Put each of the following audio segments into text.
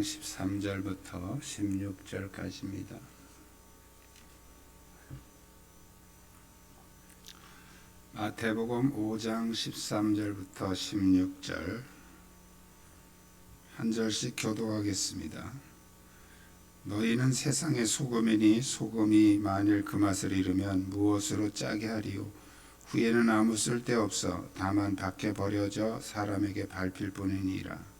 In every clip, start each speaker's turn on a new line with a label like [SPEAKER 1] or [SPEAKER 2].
[SPEAKER 1] 13절부터 16절까지입니다. 마태복음 5장 13절부터 16절 한 절씩 교독하겠습니다. 너희는 세상의 소금이니 소금이 만일 그 맛을 잃으면 무엇으로 짜게 하리요? 후에는 아무 쓸데없어 다만 밖에 버려져 사람에게 밟힐 뿐이니라.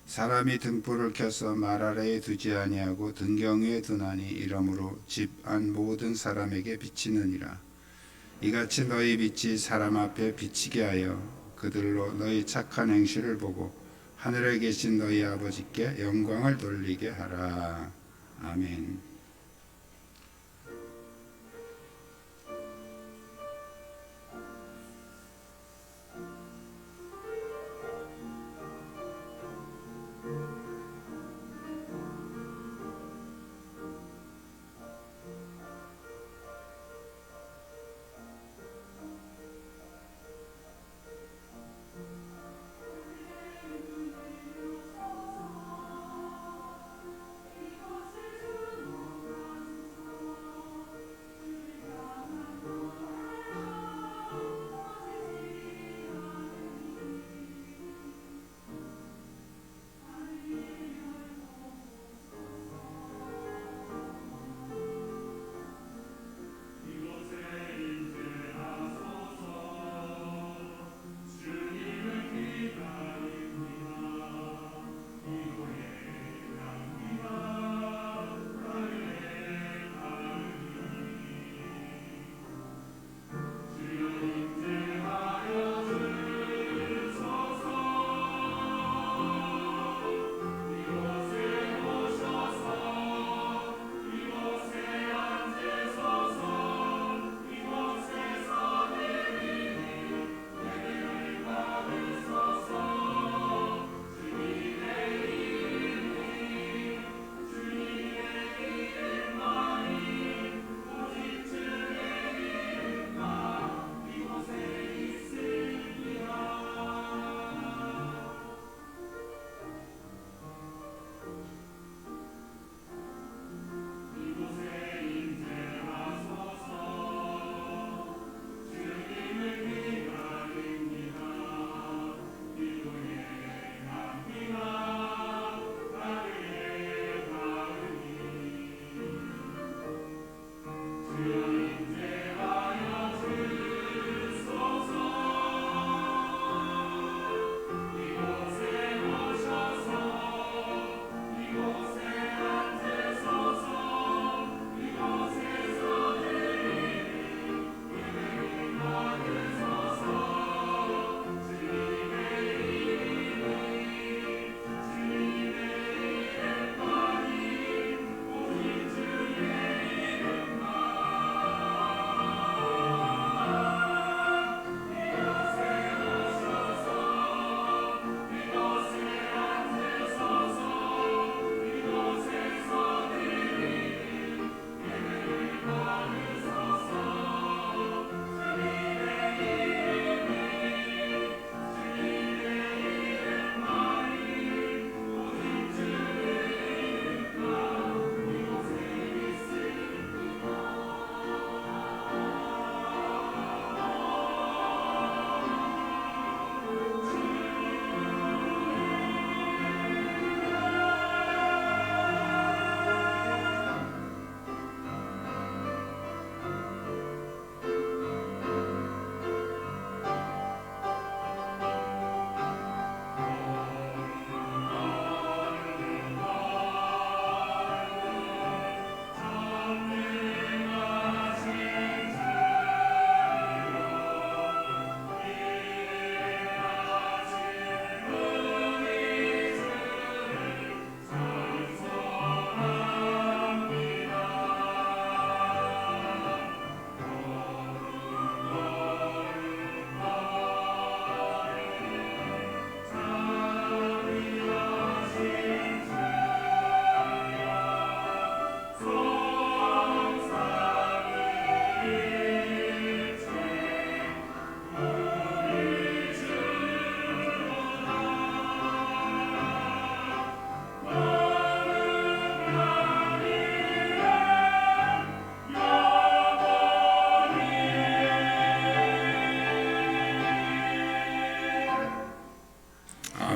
[SPEAKER 1] 사람이 등불을 켜서 말 아래에 두지 아니하고 등경 위에 두나니 이러므로 집 안 모든 사람에게 비치느니라. 이같이 너희 빛이 사람 앞에 비치게 하여 그들로 너희 착한 행실을 보고 하늘에 계신 너희 아버지께 영광을 돌리게 하라. 아멘.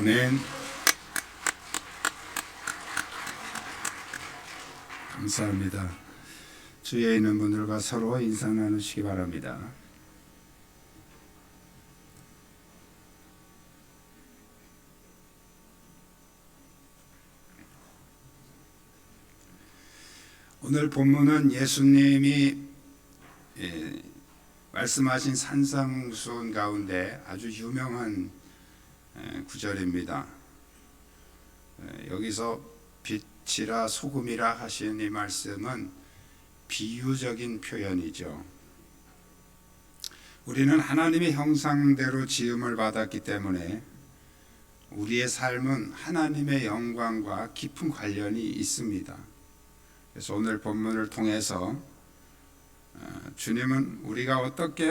[SPEAKER 1] 아멘. 감사합니다. 주위에 있는 분들과 서로 인사 나누시기 바랍니다. 오늘 본문은 예수님이 말씀하신 산상수훈 가운데 아주 유명한 구절입니다. 여기서 빛이라 소금이라 하신 이 말씀은 비유적인 표현이죠. 우리는 하나님의 형상대로 지음을 받았기 때문에 우리의 삶은 하나님의 영광과 깊은 관련이 있습니다. 그래서 오늘 본문을 통해서 주님은 우리가 어떻게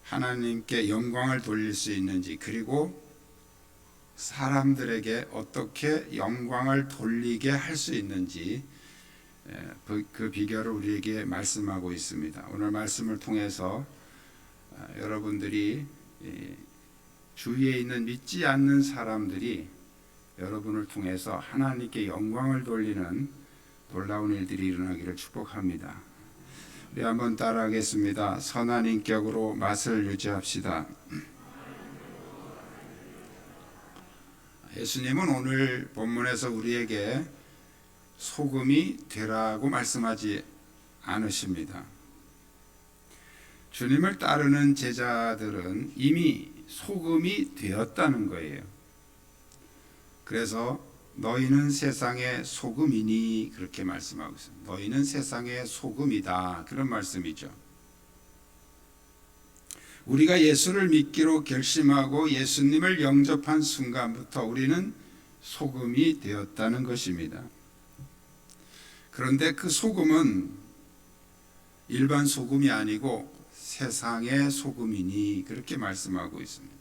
[SPEAKER 1] 하나님께 영광을 돌릴 수 있는지, 그리고 사람들에게 어떻게 영광을 돌리게 할 수 있는지 그 비결을 우리에게 말씀하고 있습니다. 오늘 말씀을 통해서 여러분들이 주위에 있는 믿지 않는 사람들이 여러분을 통해서 하나님께 영광을 돌리는 놀라운 일들이 일어나기를 축복합니다. 우리 한번 따라하겠습니다. 선한 인격으로 맛을 유지합시다. 예수님은 오늘 본문에서 우리에게 소금이 되라고 말씀하지 않으십니다. 주님을 따르는 제자들은 이미 소금이 되었다는 거예요. 그래서 너희는 세상의 소금이니 그렇게 말씀하고 있습니다. 너희는 세상의 소금이다, 그런 말씀이죠. 우리가 예수를 믿기로 결심하고 예수님을 영접한 순간부터 우리는 소금이 되었다는 것입니다. 그런데 그 소금은 일반 소금이 아니고 세상의 소금이니 그렇게 말씀하고 있습니다.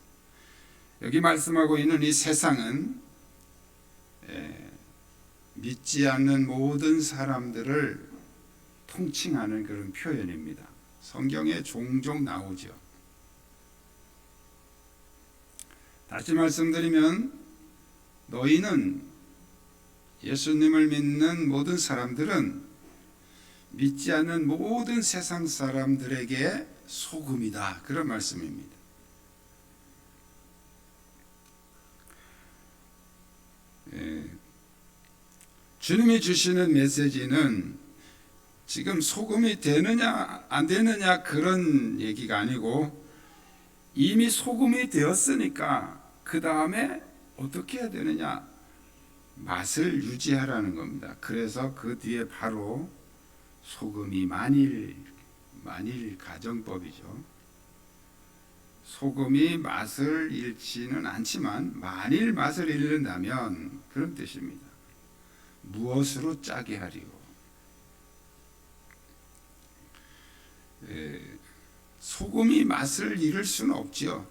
[SPEAKER 1] 여기 말씀하고 있는 이 세상은 믿지 않는 모든 사람들을 통칭하는 그런 표현입니다. 성경에 종종 나오죠. 다시 말씀드리면 너희는, 예수님을 믿는 모든 사람들은 믿지 않는 모든 세상 사람들에게 소금이다, 그런 말씀입니다. 주님이 주시는 메시지는 지금 소금이 되느냐 안 되느냐 그런 얘기가 아니고 이미 소금이 되었으니까 그 다음에 어떻게 해야 되느냐, 맛을 유지하라는 겁니다. 그래서 그 뒤에 바로 소금이 만일 가정법이죠. 소금이 맛을 잃지는 않지만 만일 맛을 잃는다면 그런 뜻입니다. 무엇으로 짜게 하리요? 소금이 맛을 잃을 수는 없죠.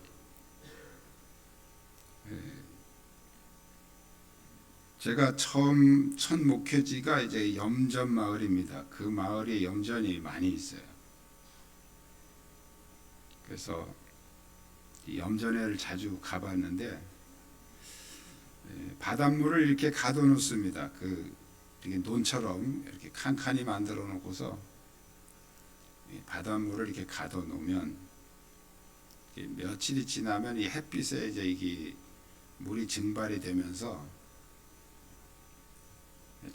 [SPEAKER 1] 제가 처음 첫 목회지가 이제 염전 마을입니다. 그 마을에 염전이 많이 있어요. 그래서 이 염전회를 자주 가봤는데 바닷물을 이렇게 가둬 놓습니다. 이렇게 논처럼 이렇게 칸칸이 만들어 놓고서 바닷물을 이렇게 가둬 놓으면 며칠이 지나면 이 햇빛에 이제 이게 물이 증발이 되면서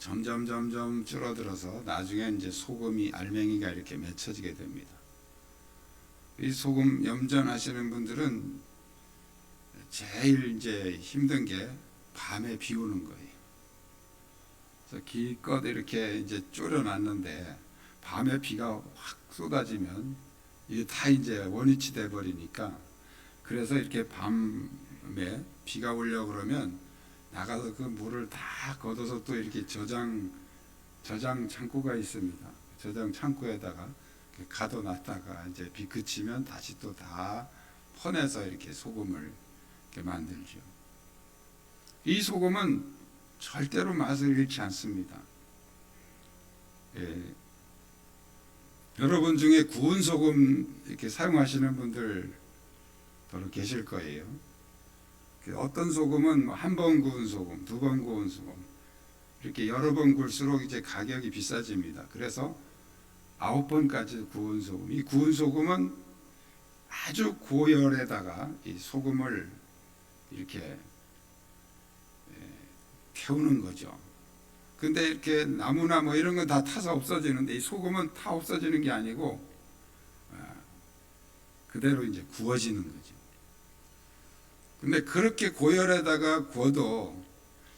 [SPEAKER 1] 점점 줄어들어서 나중에 이제 소금이, 알맹이가 이렇게 맺혀지게 됩니다. 이 소금 염전하시는 분들은 제일 이제 힘든 게 밤에 비우는 거예요. 그래서 기껏 이렇게 이제 줄여놨는데 밤에 비가 확 쏟아지면 이게 다 이제 원위치 돼 버리니까, 그래서 이렇게 밤에 비가 오려고 그러면 나가서 그 물을 다 걷어서 또 이렇게 저장 창고가 있습니다. 저장 창고에다가 가둬놨다가 이제 비 그치면 다시 또 다 퍼내서 이렇게 소금을 이렇게 만들죠. 이 소금은 절대로 맛을 잃지 않습니다. 여러분 중에 구운 소금 이렇게 사용하시는 분들 더러 계실 거예요. 어떤 소금은 한 번 구운 소금, 두 번 구운 소금 이렇게 여러 번 구울수록 이제 가격이 비싸집니다. 그래서 9번까지 구운 소금. 이 구운 소금은 아주 고열에다가 이 소금을 이렇게 태우는 거죠. 근데 이렇게 나무나 뭐 이런 건 다 타서 없어지는데 이 소금은 타 없어지는 게 아니고 그대로 이제 구워지는 거죠. 근데 그렇게 고열에다가 구워도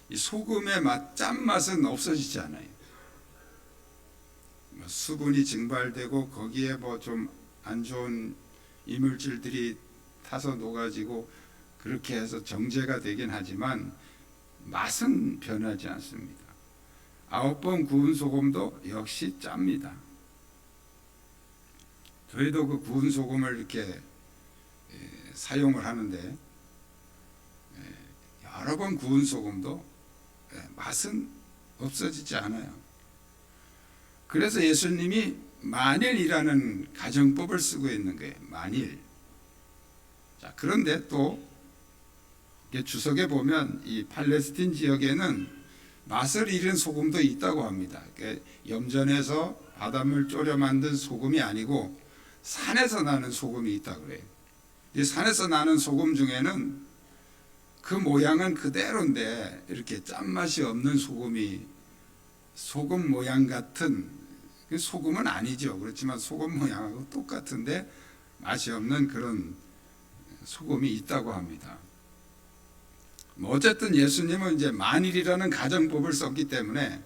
[SPEAKER 1] 이 소금의 짠맛은 없어지지 않아요. 수분이 증발되고 거기에 뭐 좀 안 좋은 이물질들이 타서 녹아지고 그렇게 해서 정제가 되긴 하지만 맛은 변하지 않습니다. 9번 구운 소금도 역시 짭니다. 저희도 그 구운 소금을 이렇게 사용을 하는데 여러 번 구운 소금도 맛은 없어지지 않아요. 그래서 예수님이 만일이라는 가정법을 쓰고 있는 거예요. 만일. 자, 그런데 또 주석에 보면 이 팔레스틴 지역에는 맛을 잃은 소금도 있다고 합니다. 염전에서 바닷물 졸여 만든 소금이 아니고 산에서 나는 소금이 있다고 그래요. 이 산에서 나는 소금 중에는 그 모양은 그대로인데 이렇게 짠맛이 없는 소금이 소금 모양 같은 소금은 아니죠. 그렇지만 소금 모양하고 똑같은데 맛이 없는 그런 소금이 있다고 합니다. 어쨌든 예수님은 이제 만일이라는 가정법을 썼기 때문에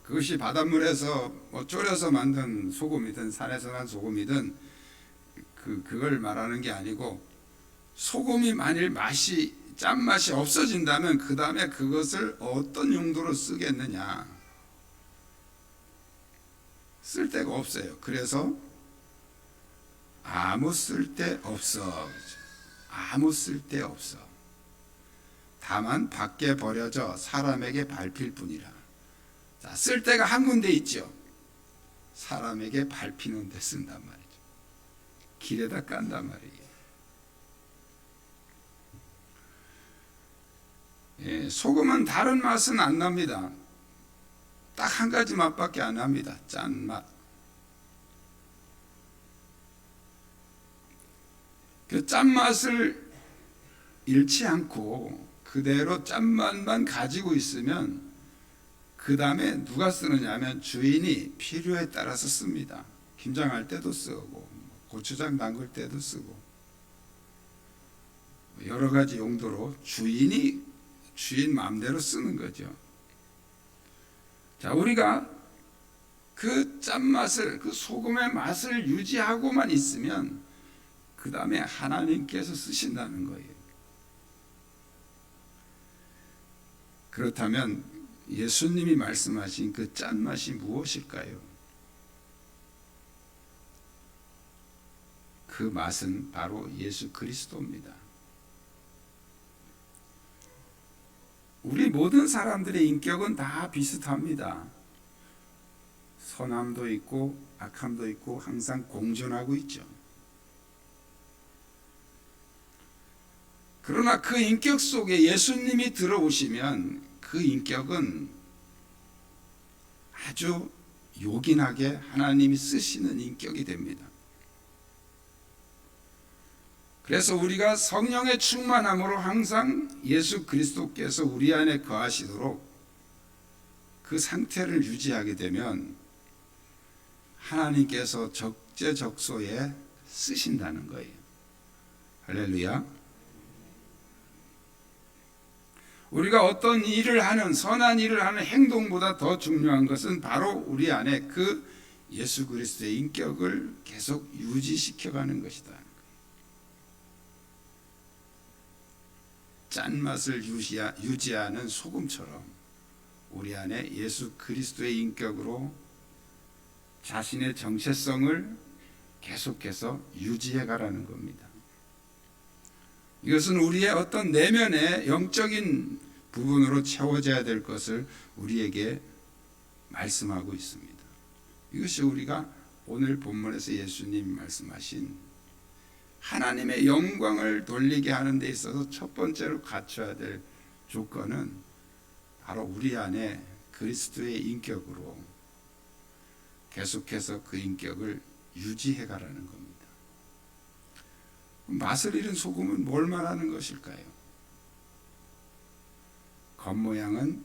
[SPEAKER 1] 그것이 바닷물에서 뭐 졸여서 만든 소금이든 산에서 난 소금이든 그걸 말하는 게 아니고 소금이 만일 짠맛이 없어진다면 그 다음에 그것을 어떤 용도로 쓰겠느냐. 쓸 데가 없어요. 그래서 아무 쓸데 없어. 아무 쓸데 없어. 다만 밖에 버려져 사람에게 밟힐 뿐이라. 자, 쓸 데가 한 군데 있죠. 사람에게 밟히는 데 쓴단 말이죠. 길에다 깐단 말이에요. 소금은 다른 맛은 안 납니다. 딱 한 가지 맛밖에 안 납니다. 짠맛. 그 짠맛을 잃지 않고 그대로 짠맛만 가지고 있으면 그 다음에 누가 쓰느냐면 주인이 필요에 따라서 씁니다. 김장할 때도 쓰고 고추장 담글 때도 쓰고 여러 가지 용도로 주인 마음대로 쓰는 거죠. 자, 우리가 그 짠맛을, 그 소금의 맛을 유지하고만 있으면 그 다음에 하나님께서 쓰신다는 거예요. 그렇다면 예수님이 말씀하신 그 짠맛이 무엇일까요? 그 맛은 바로 예수 그리스도입니다. 우리 모든 사람들의 인격은 다 비슷합니다. 선함도 있고 악함도 있고 항상 공존하고 있죠. 그러나 그 인격 속에 예수님이 들어오시면 그 인격은 아주 요긴하게 하나님이 쓰시는 인격이 됩니다. 그래서 우리가 성령의 충만함으로 항상 예수 그리스도께서 우리 안에 거하시도록 그 상태를 유지하게 되면 하나님께서 적재적소에 쓰신다는 거예요. 할렐루야. 우리가 어떤 일을 하는, 선한 일을 하는 행동보다 더 중요한 것은 바로 우리 안에 그 예수 그리스도의 인격을 계속 유지시켜가는 것이다. 짠맛을 유지하는 소금처럼 우리 안에 예수 그리스도의 인격으로 자신의 정체성을 계속해서 유지해 가라는 겁니다. 이것은 우리의 어떤 내면의 영적인 부분으로 채워져야 될 것을 우리에게 말씀하고 있습니다. 이것이 우리가 오늘 본문에서 예수님이 말씀하신 하나님의 영광을 돌리게 하는 데 있어서 첫 번째로 갖춰야 될 조건은 바로 우리 안에 그리스도의 인격으로 계속해서 그 인격을 유지해 가라는 겁니다. 맛을 잃은 소금은 뭘 말하는 것일까요? 겉모양은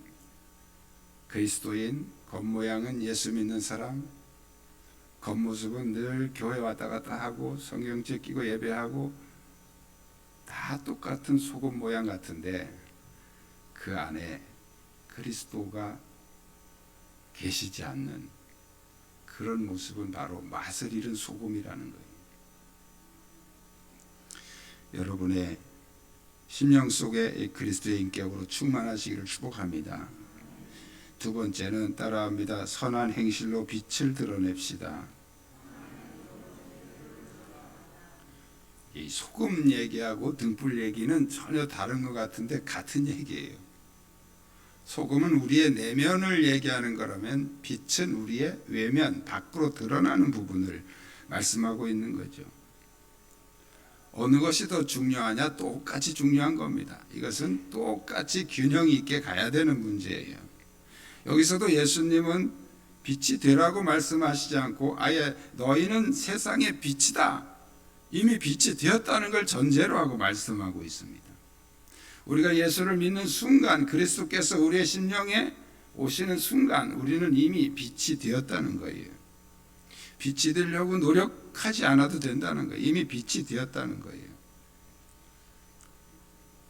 [SPEAKER 1] 그리스도인, 겉모양은 예수 믿는 사람, 겉모습은 늘 교회 왔다 갔다 하고 성경책 끼고 예배하고 다 똑같은 소금 모양 같은데 그 안에 그리스도가 계시지 않는 그런 모습은 바로 맛을 잃은 소금이라는 거예요. 여러분의 심령 속에 그리스도의 인격으로 충만하시기를 축복합니다. 두 번째는 따라합니다. 선한 행실로 빛을 드러냅시다. 이 소금 얘기하고 등불 얘기는 전혀 다른 것 같은데 같은 얘기예요. 소금은 우리의 내면을 얘기하는 거라면 빛은 우리의 외면, 밖으로 드러나는 부분을 말씀하고 있는 거죠. 어느 것이 더 중요하냐? 똑같이 중요한 겁니다. 이것은 똑같이 균형 있게 가야 되는 문제예요. 여기서도 예수님은 빛이 되라고 말씀하시지 않고 아예 너희는 세상의 빛이다. 이미 빛이 되었다는 걸 전제로 하고 말씀하고 있습니다. 우리가 예수를 믿는 순간, 그리스도께서 우리의 심령에 오시는 순간 우리는 이미 빛이 되었다는 거예요. 빛이 되려고 노력하지 않아도 된다는 거예요. 이미 빛이 되었다는 거예요.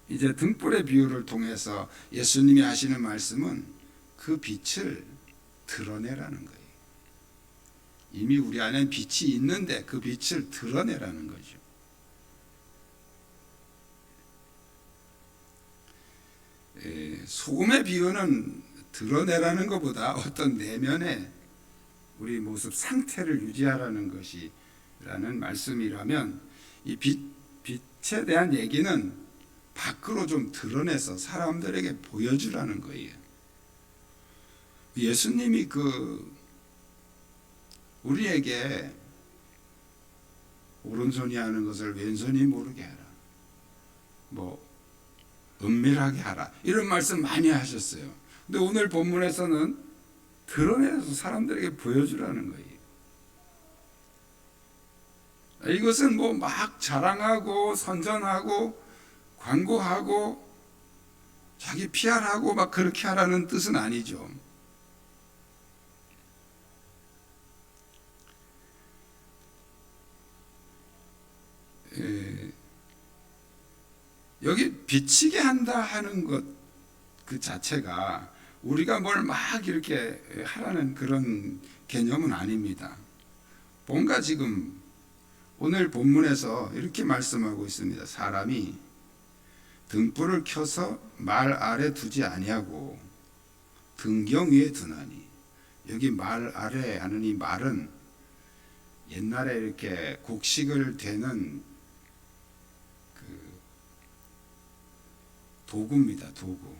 [SPEAKER 1] 이제 등불의 비유를 통해서 예수님이 하시는 말씀은 그 빛을 드러내라는 거예요. 이미 우리 안에 빛이 있는데 그 빛을 드러내라는 거죠. 소금의 비유는 드러내라는 것보다 어떤 내면의 우리 모습 상태를 유지하라는 것이라는 말씀이라면 이 빛에 대한 얘기는 밖으로 좀 드러내서 사람들에게 보여주라는 거예요. 예수님이 우리에게 오른손이 하는 것을 왼손이 모르게 하라. 은밀하게 하라. 이런 말씀 많이 하셨어요. 근데 오늘 본문에서는 드러내서 사람들에게 보여주라는 거예요. 이것은 막 자랑하고 선전하고 광고하고 자기 PR하고 막 그렇게 하라는 뜻은 아니죠. 여기 비치게 한다 하는 것 그 자체가 우리가 뭘 막 이렇게 하라는 그런 개념은 아닙니다. 뭔가 지금 오늘 본문에서 이렇게 말씀하고 있습니다. 사람이 등불을 켜서 말 아래 두지 아니하고 등경 위에 두나니, 여기 말 아래 하는 이 말은 옛날에 이렇게 곡식을 되는 도구입니다. 도구.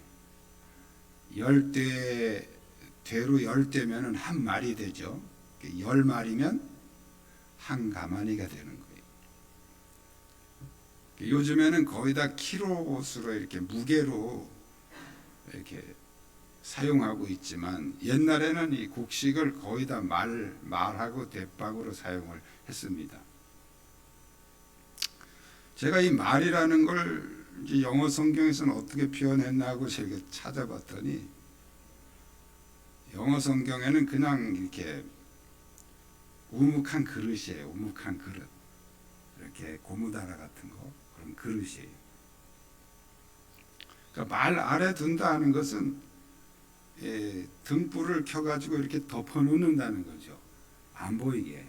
[SPEAKER 1] 되로 10대면 한 말이 되죠. 10말이면 한 가마니가 되는 거예요. 요즘에는 거의 다 킬로수로 이렇게 무게로 이렇게 사용하고 있지만 옛날에는 이 곡식을 거의 다 말하고 대박으로 사용을 했습니다. 제가 이 말이라는 걸 이제 영어 성경에서는 어떻게 표현했나 하고 제가 찾아봤더니 영어 성경에는 그냥 이렇게 우묵한 그릇이에요. 우묵한 그릇. 이렇게 고무다라 같은 거, 그런 그릇이에요. 그러니까 말 아래 둔다 하는 것은 등불을 켜가지고 이렇게 덮어놓는다는 거죠. 안 보이게.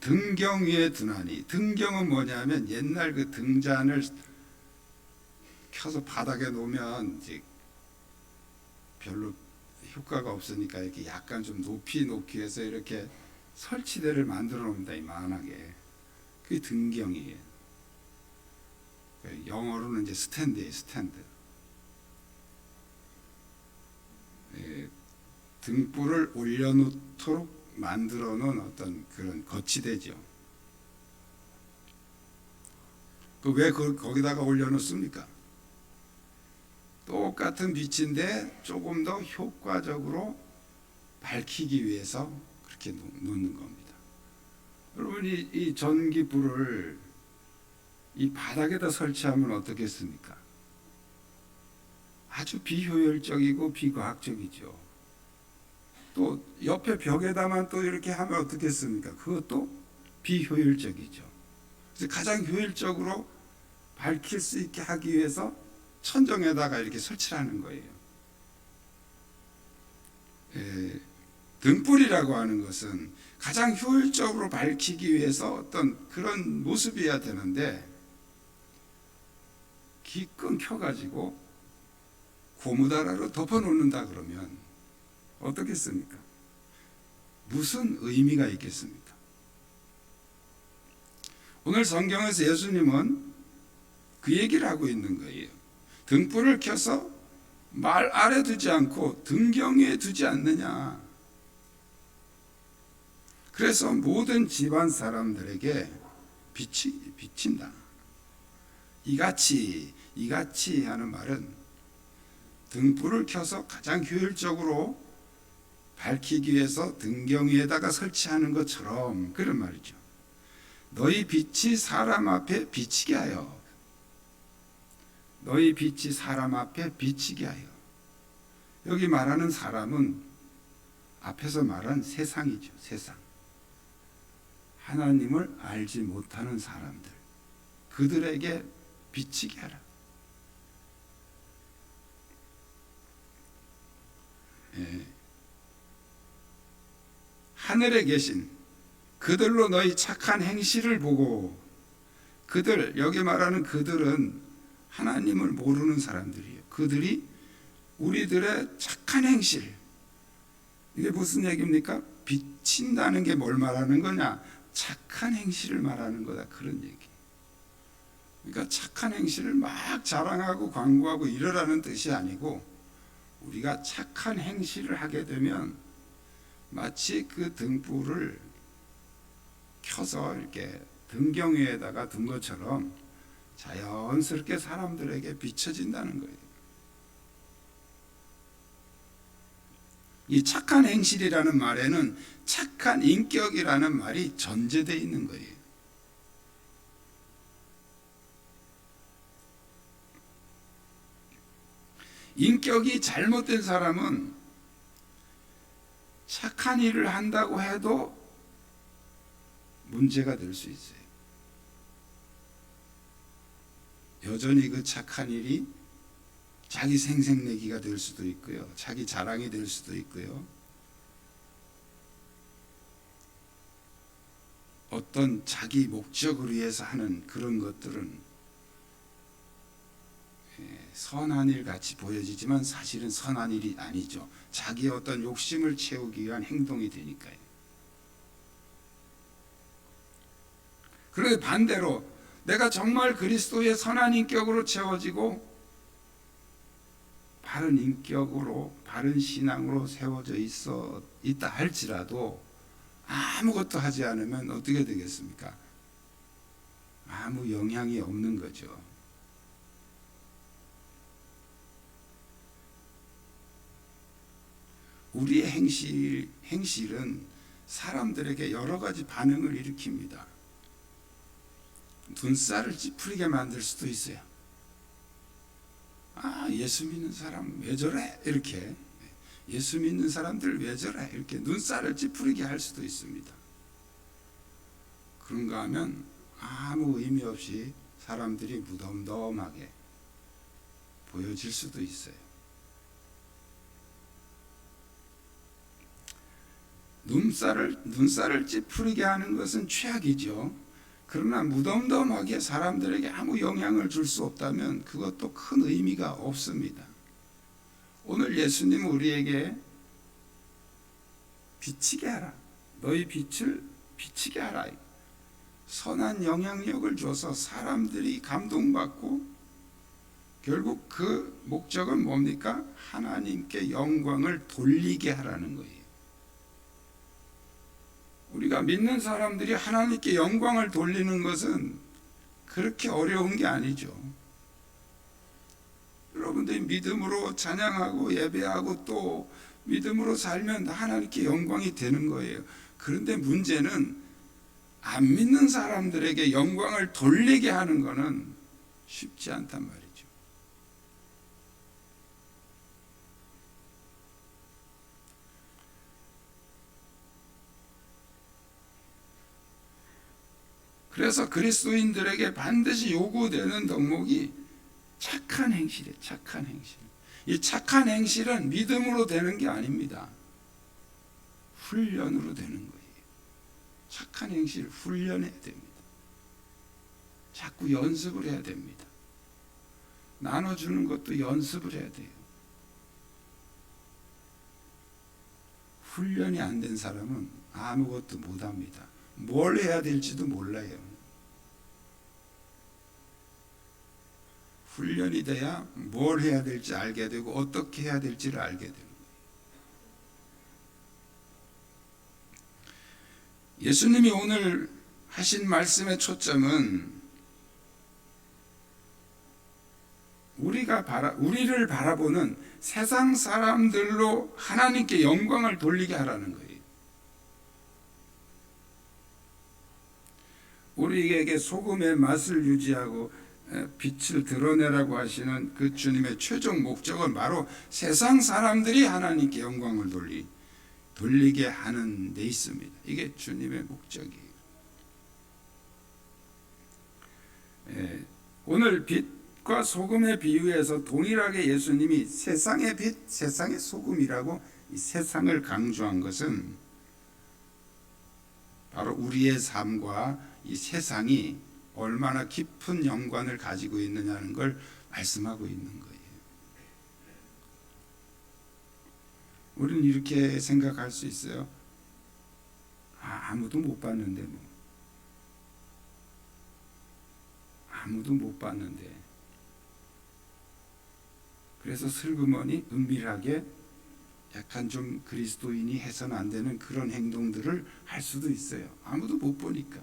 [SPEAKER 1] 등경 위에 두나니, 등경은 뭐냐면 옛날 그 등잔을 켜서 바닥에 놓으면 이제 별로 효과가 없으니까 이렇게 약간 좀 높이 놓기 위해서 이렇게 설치대를 만들어 놓습니다. 이만하게. 그게 등경이에요. 영어로는 이제 스탠드예요. 스탠드. 등불을 올려놓도록 만들어 놓은 어떤 그런 거치대죠. 왜 거기다가 올려놓습니까? 똑같은 빛인데 조금 더 효과적으로 밝히기 위해서 그렇게 놓는 겁니다. 여러분, 이 전기불을 이 바닥에다 설치하면 어떻겠습니까? 아주 비효율적이고 비과학적이죠. 또 옆에 벽에다만 또 이렇게 하면 어떻겠습니까? 그것도 비효율적이죠. 그래서 가장 효율적으로 밝힐 수 있게 하기 위해서 천정에다가 이렇게 설치를 하는 거예요. 등불이라고 하는 것은 가장 효율적으로 밝히기 위해서 어떤 그런 모습이어야 되는데, 기껏 켜가지고 고무다라로 덮어놓는다 그러면 어떻겠습니까? 무슨 의미가 있겠습니까? 오늘 성경에서 예수님은 그 얘기를 하고 있는 거예요. 등불을 켜서 말 아래 두지 않고 등경 위에 두지 않느냐. 그래서 모든 집안 사람들에게 빛이 비친다. 이같이 하는 말은 등불을 켜서 가장 효율적으로 밝히기 위해서 등경 위에다가 설치하는 것처럼 그런 말이죠. 너희 빛이 사람 앞에 비치게 하여. 너희 빛이 사람 앞에 비치게 하여. 여기 말하는 사람은 앞에서 말한 세상이죠. 세상. 하나님을 알지 못하는 사람들. 그들에게 비치게 하라. 하늘에 계신 그들로 너희 착한 행실을 보고, 그들, 여기 말하는 그들은 하나님을 모르는 사람들이에요. 그들이 우리들의 착한 행실, 이게 무슨 얘기입니까? 비친다는 게 뭘 말하는 거냐? 착한 행실을 말하는 거다, 그런 얘기. 그러니까 착한 행실을 막 자랑하고 광고하고 이러라는 뜻이 아니고, 우리가 착한 행실을 하게 되면 마치 그 등불을 켜서 이렇게 등경 위에다가 둔 것처럼 자연스럽게 사람들에게 비춰진다는 거예요. 이 착한 행실이라는 말에는 착한 인격이라는 말이 전제되어 있는 거예요. 인격이 잘못된 사람은 착한 일을 한다고 해도 문제가 될 수 있어요. 여전히 그 착한 일이 자기 생색내기가 될 수도 있고요. 자기 자랑이 될 수도 있고요. 어떤 자기 목적을 위해서 하는 그런 것들은 선한 일 같이 보여지지만 사실은 선한 일이 아니죠. 자기의 어떤 욕심을 채우기 위한 행동이 되니까요. 그런데 반대로 내가 정말 그리스도의 선한 인격으로 채워지고 바른 인격으로, 바른 신앙으로 세워져 있다 할지라도 아무것도 하지 않으면 어떻게 되겠습니까? 아무 영향이 없는 거죠. 우리의 행실은 사람들에게 여러 가지 반응을 일으킵니다. 눈살을 찌푸리게 만들 수도 있어요. 아, 예수 믿는 사람 왜 저래? 이렇게. 예수 믿는 사람들 왜 저래? 이렇게 눈살을 찌푸리게 할 수도 있습니다. 그런가 하면 아무 의미 없이 사람들이 무덤덤하게 보여질 수도 있어요. 눈살을 찌푸리게 하는 것은 최악이죠. 그러나 무덤덤하게 사람들에게 아무 영향을 줄 수 없다면 그것도 큰 의미가 없습니다. 오늘 예수님은 우리에게 비치게 하라. 너희 빛을 비치게 하라. 선한 영향력을 줘서 사람들이 감동받고, 결국 그 목적은 뭡니까? 하나님께 영광을 돌리게 하라는 거예요. 우리가 믿는 사람들이 하나님께 영광을 돌리는 것은 그렇게 어려운 게 아니죠. 여러분들이 믿음으로 찬양하고 예배하고 또 믿음으로 살면 하나님께 영광이 되는 거예요. 그런데 문제는 안 믿는 사람들에게 영광을 돌리게 하는 것은 쉽지 않단 말이죠. 그래서 그리스도인들에게 반드시 요구되는 덕목이 착한 행실이에요. 착한 행실. 이 착한 행실은 믿음으로 되는 게 아닙니다. 훈련으로 되는 거예요. 착한 행실 훈련해야 됩니다. 자꾸 연습을 해야 됩니다. 나눠주는 것도 연습을 해야 돼요. 훈련이 안 된 사람은 아무것도 못합니다. 뭘 해야 될지도 몰라요. 훈련이 돼야 뭘 해야 될지 알게 되고 어떻게 해야 될지를 알게 되는 거예요. 예수님이 오늘 하신 말씀의 초점은 우리를 바라보는 세상 사람들로 하나님께 영광을 돌리게 하라는 거예요. 우리에게 소금의 맛을 유지하고 빛을 드러내라고 하시는 그 주님의 최종 목적은 바로 세상 사람들이 하나님께 영광을 돌리게 하는 데 있습니다. 이게 주님의 목적이에요. 오늘 빛과 소금의 비유에서 동일하게 예수님이 세상의 빛, 세상의 소금이라고 이 세상을 강조한 것은 바로 우리의 삶과 이 세상이 얼마나 깊은 연관을 가지고 있느냐는 걸 말씀하고 있는 거예요. 우리는 이렇게 생각할 수 있어요. 아무도 못 봤는데 뭐. 아무도 못 봤는데. 그래서 슬그머니 은밀하게 약간 좀 그리스도인이 해서는 안 되는 그런 행동들을 할 수도 있어요. 아무도 못 보니까.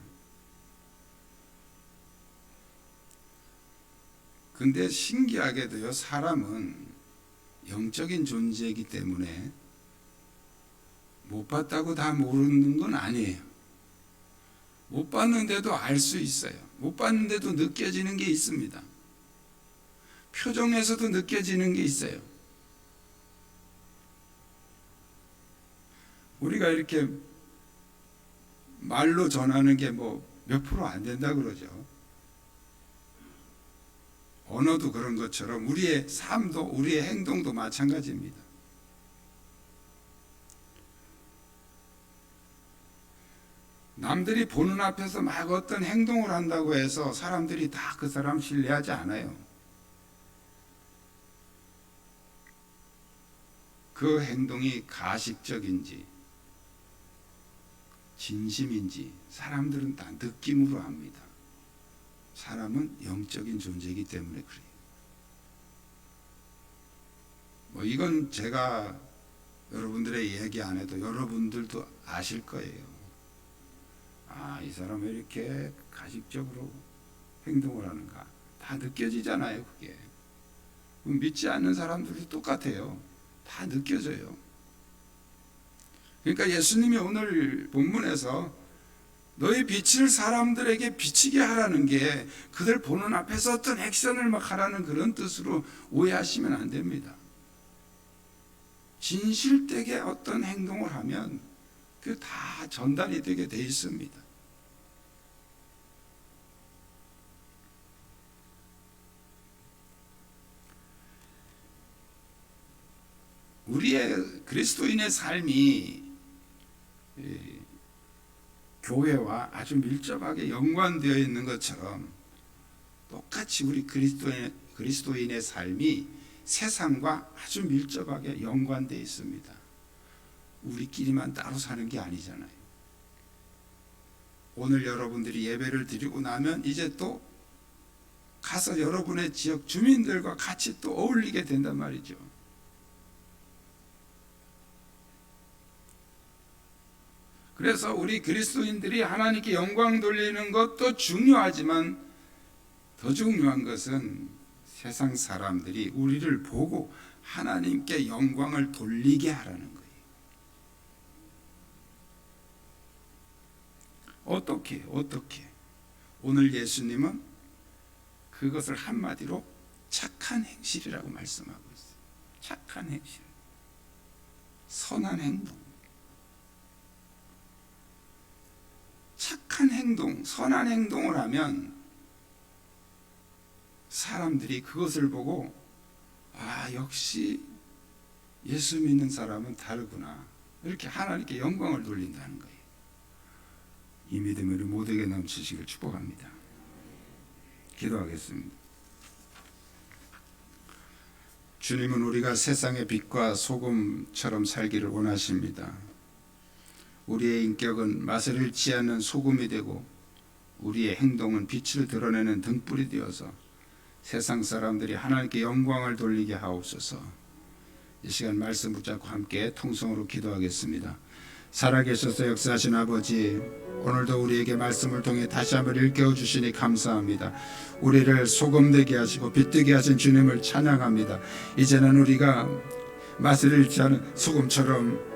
[SPEAKER 1] 근데 신기하게도요, 사람은 영적인 존재이기 때문에 못 봤다고 다 모르는 건 아니에요. 못 봤는데도 알 수 있어요. 못 봤는데도 느껴지는 게 있습니다. 표정에서도 느껴지는 게 있어요. 우리가 이렇게 말로 전하는 게 뭐 몇 프로 안 된다 그러죠. 언어도 그런 것처럼 우리의 삶도 우리의 행동도 마찬가지입니다. 남들이 보는 앞에서 막 어떤 행동을 한다고 해서 사람들이 다 그 사람 신뢰하지 않아요. 그 행동이 가식적인지 진심인지 사람들은 다 느낌으로 압니다. 사람은 영적인 존재이기 때문에 그래요. 뭐 이건 제가 여러분들의 얘기 안 해도 여러분들도 아실 거예요. 이 사람 왜 이렇게 가식적으로 행동을 하는가? 다 느껴지잖아요, 그게. 믿지 않는 사람들도 똑같아요. 다 느껴져요. 그러니까 예수님이 오늘 본문에서 너희 빛을 사람들에게 비치게 하라는 게 그들 보는 앞에서 어떤 액션을 막 하라는 그런 뜻으로 오해하시면 안 됩니다. 진실되게 어떤 행동을 하면 그 다 전달이 되게 돼 있습니다. 우리의 그리스도인의 삶이 교회와 아주 밀접하게 연관되어 있는 것처럼 똑같이 우리 그리스도인의 삶이 세상과 아주 밀접하게 연관되어 있습니다. 우리끼리만 따로 사는 게 아니잖아요. 오늘 여러분들이 예배를 드리고 나면 이제 또 가서 여러분의 지역 주민들과 같이 또 어울리게 된단 말이죠. 그래서 우리 그리스도인들이 하나님께 영광 돌리는 것도 중요하지만 더 중요한 것은 세상 사람들이 우리를 보고 하나님께 영광을 돌리게 하라는 거예요. 어떻게? 오늘 예수님은 그것을 한마디로 착한 행실이라고 말씀하고 있어요. 착한 행실, 선한 행동. 착한 행동, 선한 행동을 하면 사람들이 그것을 보고 역시 예수 믿는 사람은 다르구나, 이렇게 하나님께 영광을 돌린다는 거예요. 이 믿음이 우리 모두에게 넘치시길 축복합니다. 기도하겠습니다. 주님은 우리가 세상의 빛과 소금처럼 살기를 원하십니다. 우리의 인격은 맛을 잃지 않는 소금이 되고 우리의 행동은 빛을 드러내는 등불이 되어서 세상 사람들이 하나님께 영광을 돌리게 하옵소서. 이 시간 말씀 붙잡고 함께 통성으로 기도하겠습니다. 살아계셔서 역사하신 아버지, 오늘도 우리에게 말씀을 통해 다시 한번 일깨워 주시니 감사합니다. 우리를 소금되게 하시고 빛되게 하신 주님을 찬양합니다. 이제는 우리가 맛을 잃지 않은 소금처럼